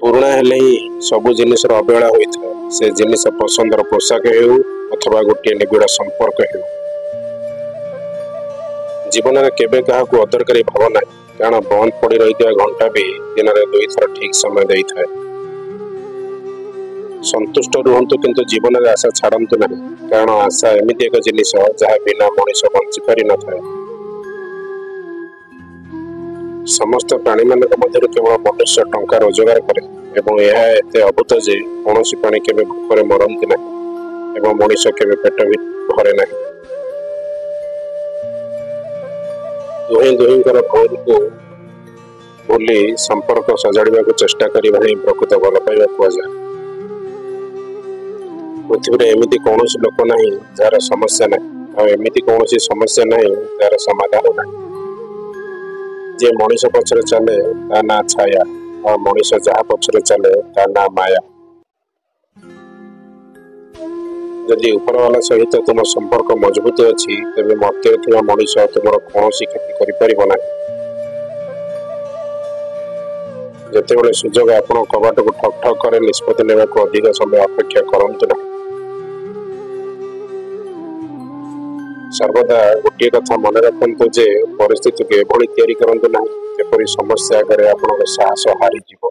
पुराणा हेले ही सबु जिनिस अवहेला होता है। से जिनिस पसंदर पोशाक हो अथवा गोटे निबिड़ संपर्क हो। जीवन में केबे क्या अदरकारी भावना कारण बंद पड़ रही घंटा भी दिन में 2 थर ठीक समय दे था। संतुष्ट रुहतु किंतु जीवन में आशा छाड़ू ना कारण आशा एमती एक जिनिस जहाँ बिना मनीष बंची पारि न था। समस्त प्राणी मान केवल मनुष्य टंका रोजगार करे एवं यह एते अभूत जे कौन प्राणी केबे भूखरे मरती ना एवं मनीष केबे पेट भी भरे ना। दुहें दुहींकर भूल को भूली संपर्क सजाड़ा को चेष्टा करने ही प्रकृत भल पाइबा कहुए। पृथ्वी एमती कौन लोक ना जार समस्या ना एमती कौन समस्या ना जार समाधान ना। जे मनीष पछरे चले ता ना छाया और मनीष जहाँ पछरे चले ता ना माया। जदि ऊपर वाला सहित तुम संपर्क मजबूत अच्छी तेज मध्य थी मनीष तुम कौन क्षति कर जिते सुजोग आप कबाट को ठक ठक करे निष्पत्ति लेवा को अधिक समय अपेक्षा करंतु ना। सर्वदा गोटे कथा मन रखु जे परिस्थिति को एभली तैयारी करंतु ना जेपरि समस्या आगे आपन साहस हारी जीव।